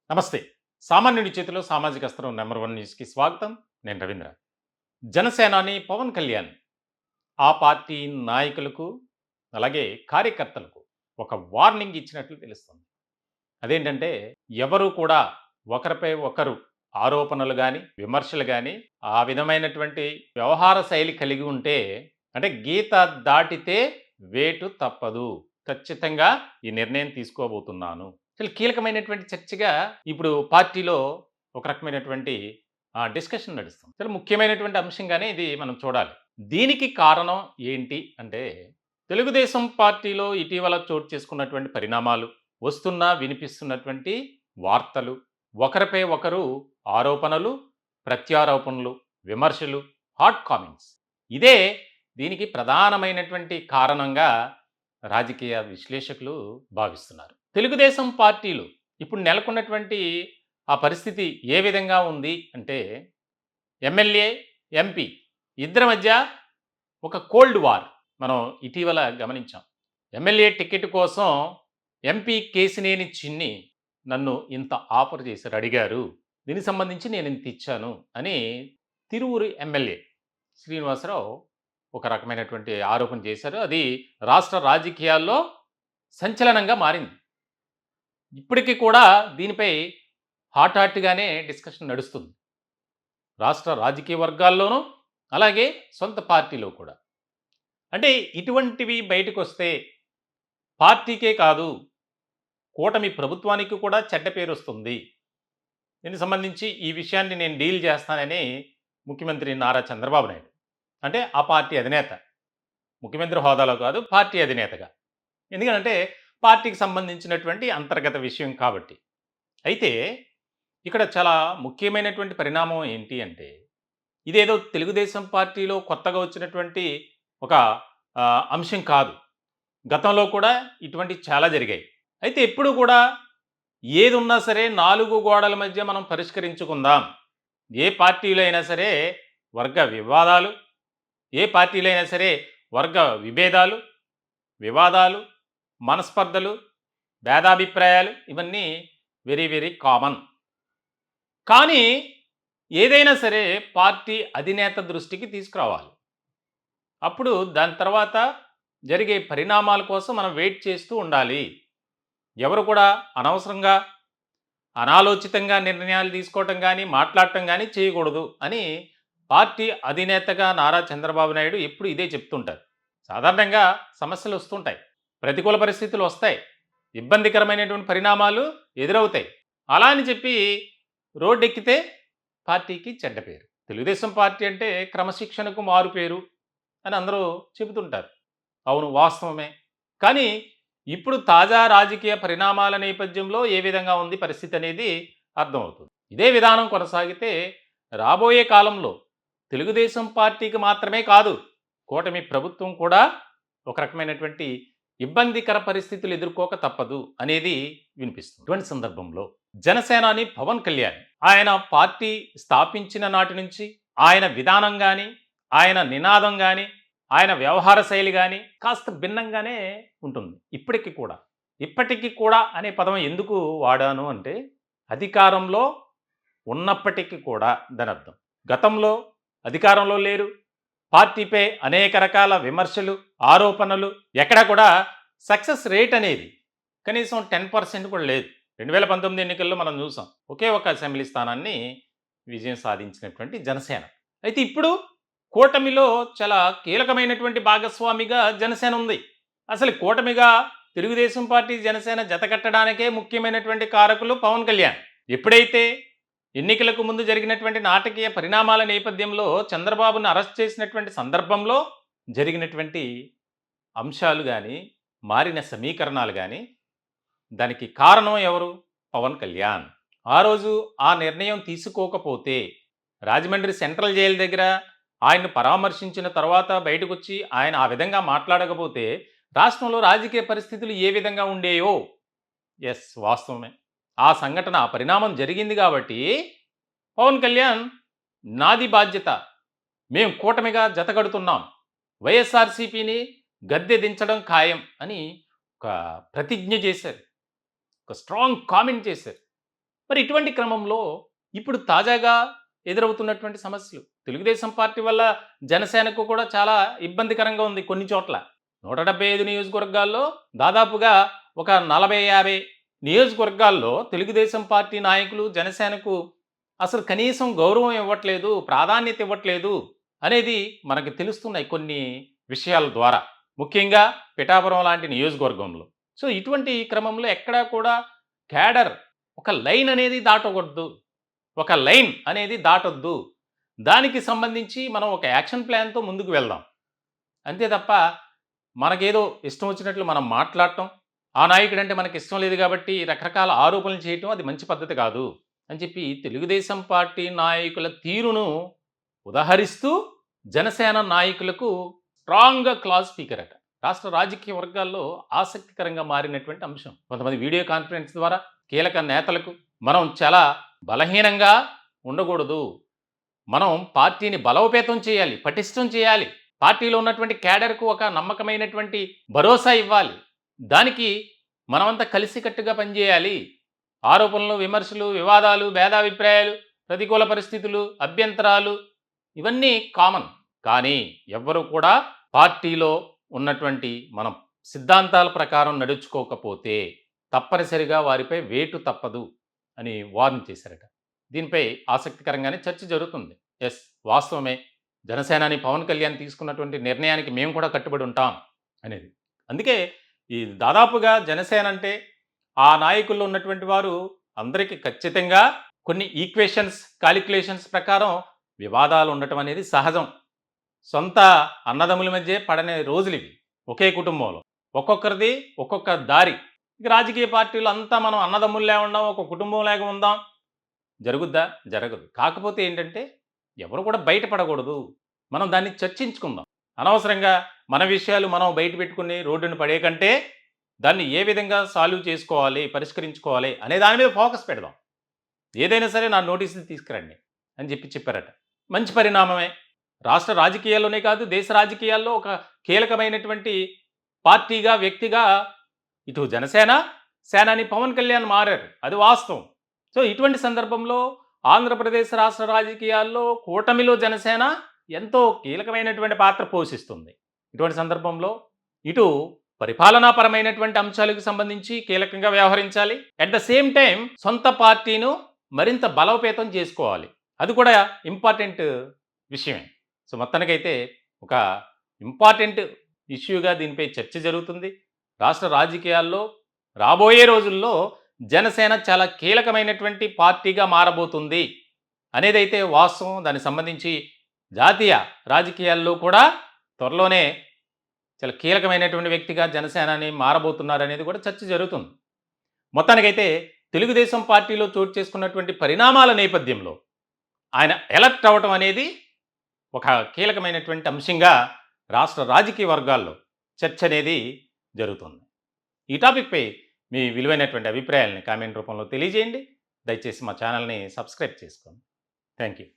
నమస్తే. సామాన్యుడి చేతిలో సామాజిక అస్త్రం నంబర్ 1 న్యూస్‌కి స్వాగతం. నేను రవీంద్ర. జనసేనాని పవన్ కళ్యాణ్ ఆ పార్టీ నాయకులకు, అలాగే కార్యకర్తలకు ఒక వార్నింగ్ ఇచ్చినట్లు తెలుస్తుంది. అదేంటంటే ఎవరు కూడా ఒకరిపై ఒకరు ఆరోపణలు గాని, విమర్శలు గాని, ఆ విధమైనటువంటి వ్యవహార శైలి కలిగి ఉంటే అంటే గీత దాటితే వేటు తప్పదు. ఖచ్చితంగా ఈ నిర్ణయం తీసుకోబోతున్నాను. చాలా కీలకమైనటువంటి చర్చగా ఇప్పుడు పార్టీలో ఒక రకమైనటువంటి డిస్కషన్ నడుస్తుంది. చాలా ముఖ్యమైనటువంటి అంశంగానే ఇది మనం చూడాలి. దీనికి కారణం ఏంటి అంటే తెలుగుదేశం పార్టీలో ఇటీవల చోటు చేసుకున్నటువంటి పరిణామాలు, వస్తున్న వినిపిస్తున్నటువంటి వార్తలు, ఒకరిపై ఒకరు ఆరోపణలు, ప్రత్యారోపణలు, విమర్శలు, హాట్ కామెంట్స్. ఇదే దీనికి ప్రధానమైనటువంటి కారణంగా రాజకీయ విశ్లేషకులు భావిస్తున్నారు. తెలుగుదేశం పార్టీలో ఇప్పుడు నెలకొన్నటువంటి ఆ పరిస్థితి ఏ విధంగా ఉంది అంటే ఎమ్మెల్యే, ఎంపీ ఇద్దరి మధ్య ఒక కోల్డ్ వార్ మనం ఇటీవల గమనించాం. ఎమ్మెల్యే టికెట్ కోసం ఎంపీ కేశినేని చిన్ని నన్ను ఇంత ఆఫర్ చేశారు, అడిగారు. దీనికి సంబంధించి నేను ఇంత ఇచ్చాను అని తిరువురు ఎమ్మెల్యే శ్రీనివాసరావు ఒక రకమైనటువంటి ఆరోపణ చేశారు. అది రాష్ట్ర రాజకీయాల్లో సంచలనంగా మారింది. ఇప్పటికి కూడా దీనిపై హాట్‌గానే డిస్కషన్ నడుస్తుంది. రాష్ట్ర రాజకీయ వర్గాల్లోనూ, అలాగే సొంత పార్టీలో కూడా. అంటే ఇటువంటివి బయటకొస్తే పార్టీకే కాదు, కూటమి ప్రభుత్వానికి కూడా చెడ్డ పేరొస్తుంది. దీనికి సంబంధించి ఈ విషయాన్ని నేను డీల్ చేస్తానని ముఖ్యమంత్రి నారా చంద్రబాబు నాయుడు, అంటే ఆ పార్టీ అధినేత, ముఖ్యమంత్రి హోదాలో కాదు, పార్టీ అధినేతగా. ఎందుకనంటే పార్టీకి సంబంధించినటువంటి అంతర్గత విషయం కాబట్టి. అయితే ఇక్కడ చాలా ముఖ్యమైనటువంటి పరిణామం ఏంటి అంటే, ఇదేదో తెలుగుదేశం పార్టీలో కొత్తగా వచ్చినటువంటి ఒక అంశం కాదు. గతంలో కూడా ఇటువంటివి చాలా జరిగాయి. అయితే ఎప్పుడు కూడా ఏదున్నా సరే 4 గోడల మధ్య మనం పరిష్కరించుకుందాం. ఏ పార్టీలో అయినా సరే వర్గ వివాదాలు, ఏ పార్టీలో అయినా సరే వర్గ విభేదాలు, వివాదాలు, మనస్పర్ధలు, భేదాభిప్రాయాలు ఇవన్నీ వెరీ వెరీ కామన్. కానీ ఏదైనా సరే పార్టీ అధినేత దృష్టికి తీసుకురావాలి. అప్పుడు దాని తర్వాత జరిగే పరిణామాల కోసం మనం వెయిట్ చేస్తూ ఉండాలి. ఎవరు కూడా అనవసరంగా, అనాలోచితంగా నిర్ణయాలు తీసుకోవటం గానీ, మాట్లాడటం గానీ చేయకూడదు అని పార్టీ అధినేతగా నారా చంద్రబాబు నాయుడు ఎప్పుడు ఇదే చెప్తుంటారు. సాధారణంగా సమస్యలు వస్తుంటాయి. ప్రతికూల పరిస్థితులు వస్తాయి. ఇబ్బందికరమైనటువంటి పరిణామాలు ఎదురవుతాయి. అలా అని చెప్పి రోడ్డెక్కితే పార్టీకి చెడ్డ పేరు. తెలుగుదేశం పార్టీ అంటే క్రమశిక్షణకు మారు పేరు అని అందరూ చెబుతుంటారు. అవును, వాస్తవమే. కానీ ఇప్పుడు తాజా రాజకీయ పరిణామాల నేపథ్యంలో ఏ విధంగా ఉంది పరిస్థితి అనేది అర్థమవుతుంది. ఇదే విధానం కొనసాగితే రాబోయే కాలంలో తెలుగుదేశం పార్టీకి మాత్రమే కాదు, కూటమి ప్రభుత్వం కూడా ఒక రకమైనటువంటి ఇబ్బందికర పరిస్థితులు ఎదుర్కోక తప్పదు అనేది వినిపిస్తుంది. ఇటువంటి సందర్భంలో జనసేనాని పవన్ కళ్యాణ్ ఆయన పార్టీ స్థాపించిన నాటి నుంచి ఆయన విధానం కానీ, ఆయన నినాదం కానీ, ఆయన వ్యవహార శైలి కానీ కాస్త భిన్నంగానే ఉంటుంది. ఇప్పటికీ కూడా అనే పదం ఎందుకు వాడాను అంటే అధికారంలో ఉన్నప్పటికీ కూడా దాని అర్థం. గతంలో అధికారంలో లేరు, పార్టీపై అనేక రకాల విమర్శలు, ఆరోపణలు, ఎక్కడా కూడా సక్సెస్ రేట్ అనేది కనీసం 10% కూడా లేదు. 2019 ఎన్నికల్లో మనం చూసాం. ఒకే ఒక అసెంబ్లీ స్థానాన్ని విజయం సాధించినటువంటి జనసేన. అయితే ఇప్పుడు కూటమిలో చాలా కీలకమైనటువంటి భాగస్వామిగా జనసేన ఉంది. అసలు కూటమిగా తెలుగుదేశం పార్టీ, జనసేన జతకట్టడానికే ముఖ్యమైనటువంటి కారకులు పవన్ కళ్యాణ్. ఎప్పుడైతే ఎన్నికలకు ముందు జరిగినటువంటి నాటకీయ పరిణామాల నేపథ్యంలో చంద్రబాబును అరెస్ట్ చేసినటువంటి సందర్భంలో జరిగినటువంటి అంశాలు కానీ, మారిన సమీకరణాలు కానీ, దానికి కారణం ఎవరు? పవన్ కళ్యాణ్. ఆ రోజు ఆ నిర్ణయం తీసుకోకపోతే, రాజమండ్రి సెంట్రల్ జైలు దగ్గర ఆయన్ను పరామర్శించిన తర్వాత బయటకొచ్చి ఆయన ఆ విధంగా మాట్లాడకపోతే రాష్ట్రంలో రాజకీయ పరిస్థితులు ఏ విధంగా ఉండేయో. ఎస్, వాస్తవమే. ఆ సంఘటన, ఆ పరిణామం జరిగింది కాబట్టి పవన్ కళ్యాణ్ నాది బాధ్యత, మేము కూటమిగా జతగడుతున్నాం, వైఎస్ఆర్సీపీని గద్దె దించడం ఖాయం అని ఒక ప్రతిజ్ఞ చేశారు. ఒక స్ట్రాంగ్ కామెంట్ చేశారు. మరి ఇటువంటి క్రమంలో ఇప్పుడు తాజాగా ఎదురవుతున్నటువంటి సమస్యలు తెలుగుదేశం పార్టీ వల్ల జనసేనకు కూడా చాలా ఇబ్బందికరంగా ఉంది కొన్ని చోట్ల. 175 నియోజకవర్గాల్లో దాదాపుగా ఒక 40-50 నియోజకవర్గాల్లో తెలుగుదేశం పార్టీ నాయకులు జనసేనకు అసలు కనీసం గౌరవం ఇవ్వట్లేదు, ప్రాధాన్యత ఇవ్వట్లేదు అనేది మనకు తెలుస్తున్నాయి కొన్ని విషయాల ద్వారా. ముఖ్యంగా పిఠాపురం లాంటి నియోజకవర్గంలో. సో ఇటువంటి క్రమంలో ఎక్కడా కూడా క్యాడర్ ఒక లైన్ అనేది దాటకూడదు. ఒక లైన్ అనేది దాటొద్దు. దానికి సంబంధించి మనం ఒక యాక్షన్ ప్లాన్‌తో ముందుకు వెళ్దాం. అంతే తప్ప మనకేదో ఇష్టం వచ్చినట్లు మనం మాట్లాడటం, ఆ నాయకుడంటే మనకిష్టం లేదు కాబట్టి రకరకాల ఆరోపణలు చేయటం అది మంచి పద్ధతి కాదు అని చెప్పి తెలుగుదేశం పార్టీ నాయకుల తీరును ఉదహరిస్తూ జనసేన నాయకులకు స్ట్రాంగ్‌గా క్లాస్ స్పీకర్ అట. రాష్ట్ర రాజకీయ వర్గాల్లో ఆసక్తికరంగా మారినటువంటి అంశం. కొంతమంది వీడియో కాన్ఫరెన్స్ ద్వారా కీలక నేతలకు మనం చాలా బలహీనంగా ఉండకూడదు. మనం పార్టీని బలోపేతం చేయాలి, పటిష్టం చేయాలి. పార్టీలో ఉన్నటువంటి క్యాడర్‌కు ఒక నమ్మకమైనటువంటి భరోసా ఇవ్వాలి. దానికి మనమంతా కలిసికట్టుగా పనిచేయాలి. ఆరోపణలు, విమర్శలు, వివాదాలు, భేదాభిప్రాయాలు, ప్రతికూల పరిస్థితులు, అభ్యంతరాలు ఇవన్నీ కామన్. కానీ ఎవ్వరు కూడా పార్టీలో ఉన్నటువంటి మనం సిద్ధాంతాల ప్రకారం నడుచుకోకపోతే తప్పనిసరిగా వారిపై వేటు తప్పదు అని వార్న్ చేశారట. దీనిపై ఆసక్తికరంగానే చర్చ జరుగుతుంది. యెస్, వాస్తవమే. జనసేనాని పవన్ కళ్యాణ్ తీసుకున్నటువంటి నిర్ణయానికి మేము కూడా కట్టుబడి ఉంటాం అనేది. అందుకే ఈ దాదాపుగా జనసేన అంటే ఆ నాయకుల్లో ఉన్నటువంటి వారు అందరికీ ఖచ్చితంగా కొన్ని ఈక్వేషన్స్, కాలిక్యులేషన్స్ ప్రకారం వివాదాలు ఉండటం అనేది సహజం. సొంత అన్నదమ్ముల మధ్య పడని రోజులివి. ఒకే కుటుంబంలో. ఒక్కొక్కరిది ఒక్కొక్క దారి. ఇక రాజకీయ పార్టీలు అంతా మనం అన్నదమ్ముల్లా ఉందాం, ఒక కుటుంబంలాగా ఉందాం. జరుగుద్దా? జరగదు. కాకపోతే ఏంటంటే ఎవరు కూడా బయటపడకూడదు. మనం దాన్ని చర్చించుకుందాం. అనవసరంగా మన విషయాలు మనం బయట పెట్టుకుని రోడ్డున పడే కంటే దాన్ని ఏ విధంగా సాల్వ్ చేసుకోవాలి, పరిష్కరించుకోవాలి అనే దాని మీద ఫోకస్ పెడదాం. ఏదైనా సరే నా నోటీసులు తీసుకురండి అని చెప్పారట. మంచి పరిణామమే. రాష్ట్ర రాజకీయాల్లోనే కాదు, దేశ రాజకీయాల్లో ఒక కీలకమైనటువంటి పార్టీగా, వ్యక్తిగా ఇటు జనసేన, సేనాని పవన్ కళ్యాణ్ మారారు. అది వాస్తవం. సో ఇటువంటి సందర్భంలో ఆంధ్రప్రదేశ్ రాష్ట్ర రాజకీయాల్లో కూటమిలో జనసేన ఎంతో కీలకమైనటువంటి పాత్ర పోషిస్తుంది. ఇటువంటి సందర్భంలో ఇటు పరిపాలనాపరమైనటువంటి అంశాలకు సంబంధించి కీలకంగా వ్యవహరించాలి. అట్ ద సేమ్ టైం సొంత పార్టీను మరింత బలోపేతం చేసుకోవాలి. అది కూడా ఇంపార్టెంట్ విషయమే. సో మొత్తానికైతే ఒక ఇంపార్టెంట్ ఇష్యూగా దీనిపై చర్చ జరుగుతుంది. రాష్ట్ర రాజకీయాల్లో రాబోయే రోజుల్లో జనసేన చాలా కీలకమైనటువంటి పార్టీగా మారబోతుంది అనేదైతే వాస్తవం. దానికి సంబంధించి జాతీయ రాజకీయాల్లో కూడా త్వరలోనే చాలా కీలకమైనటువంటి వ్యక్తిగా జనసేనాని మారబోతున్నారనేది కూడా చర్చ జరుగుతుంది. మొత్తానికైతే తెలుగుదేశం పార్టీలో చోటు చేసుకున్నటువంటి పరిణామాల నేపథ్యంలో ఆయన ఎలక్ట్ అవ్వటం అనేది ఒక కీలకమైనటువంటి అంశంగా రాష్ట్ర రాజకీయ వర్గాల్లో చర్చ అనేది జరుగుతుంది. ఈ టాపిక్పై మీ విలువైనటువంటి అభిప్రాయాలని కామెంట్ రూపంలో తెలియజేయండి. దయచేసి మా ఛానల్ని సబ్స్క్రైబ్ చేసుకోండి. Thank you.